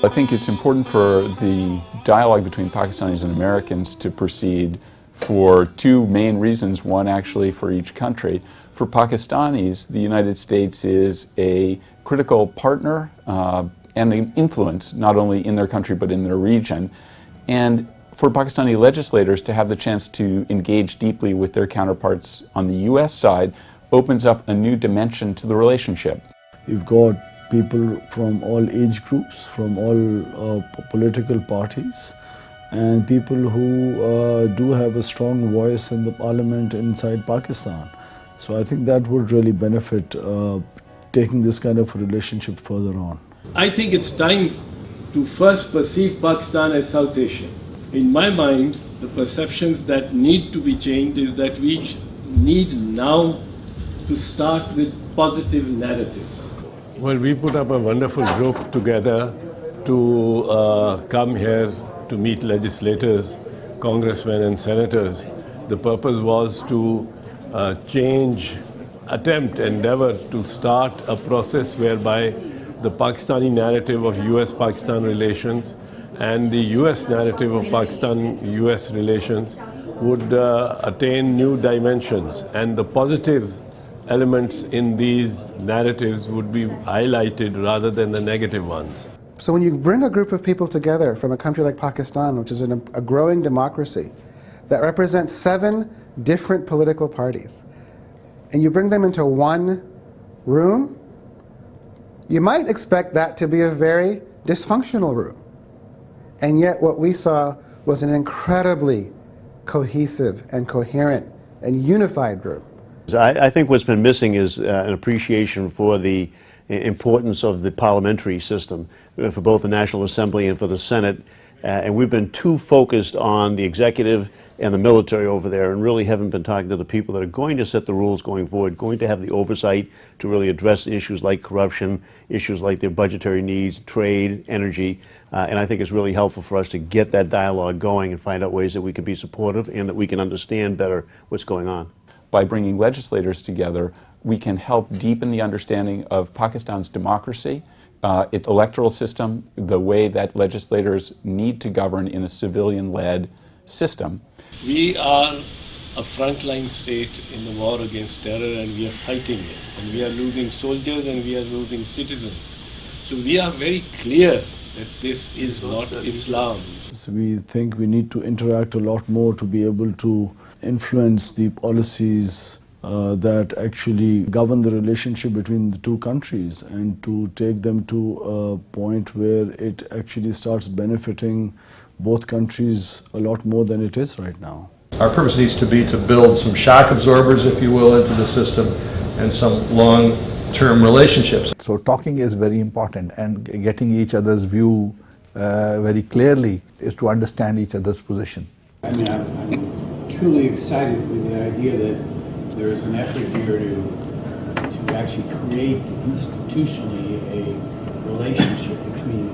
I think it's important for the dialogue between Pakistanis and Americans to proceed for two main reasons, one actually for each country. For Pakistanis, the United States is a critical partner and an influence, not only in their country but in their region. And for Pakistani legislators to have the chance to engage deeply with their counterparts on the US side opens up a new dimension to the relationship. You've got people from all age groups, from all political parties, and people who do have a strong voice in the parliament inside Pakistan. So I think that would really benefit taking this kind of relationship further on. I think it's time to first perceive Pakistan as South Asia. In my mind, the perceptions that need to be changed is that we need now to start with positive narratives. Well, we put up a wonderful group together to come here to meet legislators, congressmen and senators. The purpose was to endeavor to start a process whereby the Pakistani narrative of US-Pakistan relations and the US narrative of Pakistan-US relations would attain new dimensions, and the positive elements in these narratives would be highlighted rather than the negative ones. So when you bring a group of people together from a country like Pakistan, which is a growing democracy that represents 7 different political parties, and you bring them into one room, you might expect that to be a very dysfunctional room. And yet what we saw was an incredibly cohesive and coherent and unified room. I think what's been missing is an appreciation for the importance of the parliamentary system for both the National Assembly and for the Senate. And we've been too focused on the executive and the military over there and really haven't been talking to the people that are going to set the rules going forward, going to have the oversight to really address issues like corruption, issues like their budgetary needs, trade, energy. And I think it's really helpful for us to get that dialogue going and find out ways that we can be supportive and that we can understand better what's going on. By bringing legislators together, we can help deepen the understanding of Pakistan's democracy, its electoral system, the way that legislators need to govern in a civilian-led system. We are a frontline state in the war against terror, and we are fighting it. And we are losing soldiers and we are losing citizens. So we are very clear that this is not Islam. We think we need to interact a lot more to be able to influence the policies that actually govern the relationship between the two countries and to take them to a point where it actually starts benefiting both countries a lot more than it is right now. Our purpose needs to be to build some shock absorbers, if you will, into the system and some long-term relationships. So talking is very important, and getting each other's view very clearly is to understand each other's position. I mean, I'm truly excited with the idea that there is an effort here to actually create institutionally a relationship between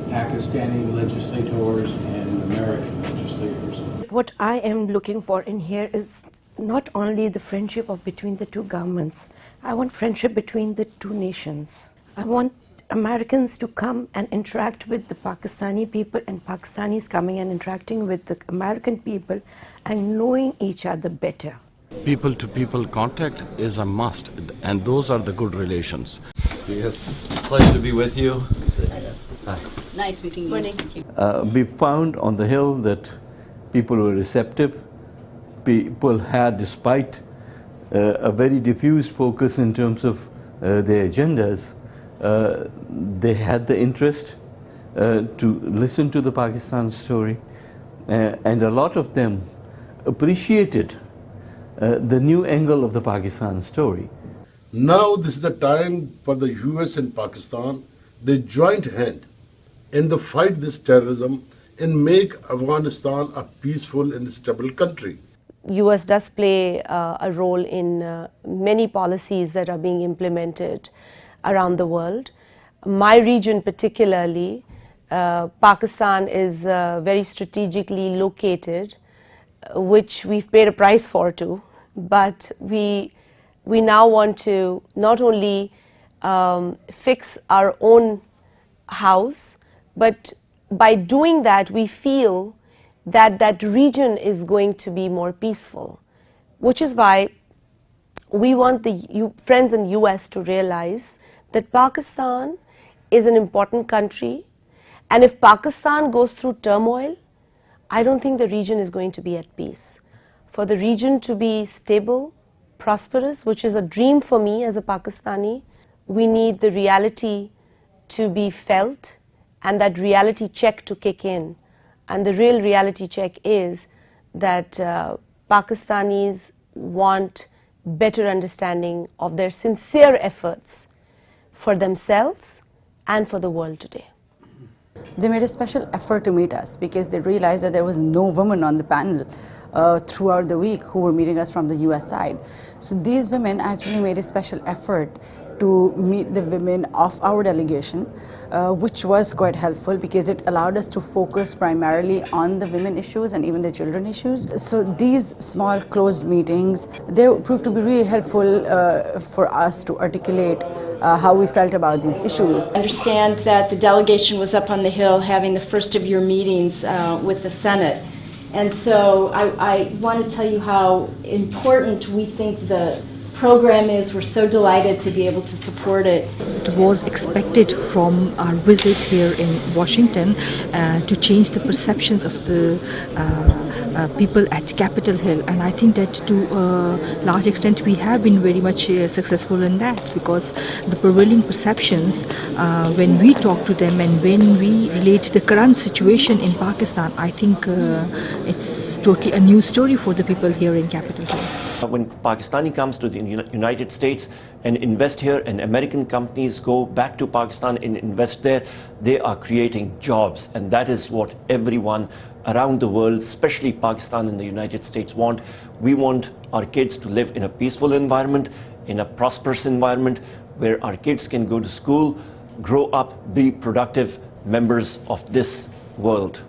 Pakistani legislators and American legislators. What I am looking for in here is not only the friendship between the two governments. I want friendship between the two nations. I want Americans to come and interact with the Pakistani people and Pakistanis coming and interacting with the American people and knowing each other better. People-to-people contact is a must, and those are the good relations. Yes, pleasure to be with you. Hi. Nice meeting you. Morning. Thank you. We found on the Hill that people were receptive. People had, despite a very diffused focus in terms of their agendas, they had the interest to listen to the Pakistan story, and a lot of them appreciated the new angle of the Pakistan story. Now this is the time for the US and Pakistan, they joint hand in the fight this terrorism and make Afghanistan a peaceful and stable country. US does play a role in many policies that are being implemented around the world. My region particularly, Pakistan is very strategically located, which we've paid a price for too, but we now want to not only fix our own house, But by doing that, we feel that that region is going to be more peaceful, which is why we want the friends in US to realize that Pakistan is an important country, and if Pakistan goes through turmoil, I don't think the region is going to be at peace. For the region to be stable, prosperous, which is a dream for me as a Pakistani, we need the reality to be felt and that reality check to kick in. And the real reality check is that Pakistanis want better understanding of their sincere efforts for themselves and for the world today. They made a special effort to meet us because they realized that there was no woman on the panel throughout the week who were meeting us from the US side. So these women actually made a special effort to meet the women of our delegation, which was quite helpful because it allowed us to focus primarily on the women issues and even the children issues. So these small closed meetings, they proved to be really helpful for us to articulate how we felt about these issues. I understand that the delegation was up on the Hill having the first of your meetings with the Senate. And so I want to tell you how important we think the program is. We're so delighted to be able to support it. It was expected from our visit here in Washington to change the perceptions of the people at Capitol Hill, and I think that to a large extent we have been very much successful in that, because the prevailing perceptions when we talk to them and when we relate the current situation in Pakistan, I think it's totally a new story for the people here in Capitol Hill. When Pakistani comes to the United States and invest here, and American companies go back to Pakistan and invest there, they are creating jobs, and that is what everyone around the world, especially Pakistan and the United States, want. We want our kids to live in a peaceful environment, in a prosperous environment, where our kids can go to school, grow up, be productive members of this world.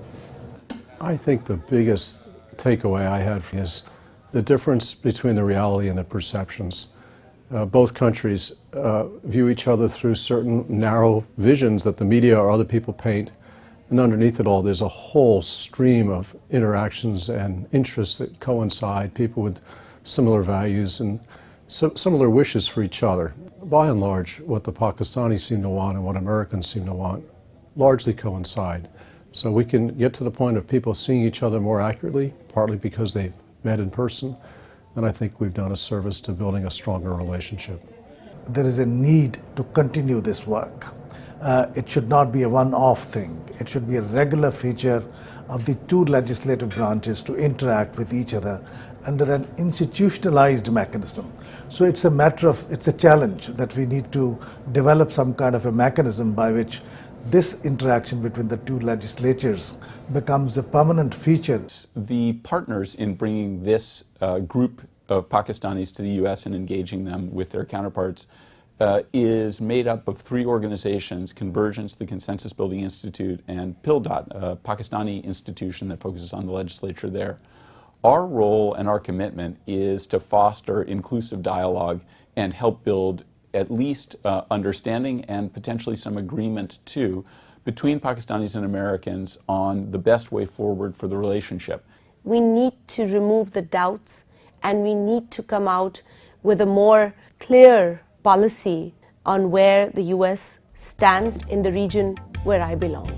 I think the biggest takeaway I had is the difference between the reality and the perceptions. Both countries view each other through certain narrow visions that the media or other people paint, and underneath it all there's a whole stream of interactions and interests that coincide, people with similar values and similar wishes for each other. By and large, what the Pakistanis seem to want and what Americans seem to want largely coincide. So we can get to the point of people seeing each other more accurately, partly because they've met in person, and I think we've done a service to building a stronger relationship. There is a need to continue this work. It should not be a one-off thing. It should be a regular feature of the two legislative branches to interact with each other under an institutionalized mechanism. So it's a matter of, it's a challenge that we need to develop some kind of a mechanism by which this interaction between the two legislatures becomes a permanent feature. The partners in bringing this group of Pakistanis to the U.S. and engaging them with their counterparts is made up of three organizations: Convergence, the Consensus Building Institute, and PILDAT, a Pakistani institution that focuses on the legislature there. Our role and our commitment is to foster inclusive dialogue and help build at least understanding and potentially some agreement too between Pakistanis and Americans on the best way forward for the relationship. We need to remove the doubts, and we need to come out with a more clear policy on where the US stands in the region where I belong.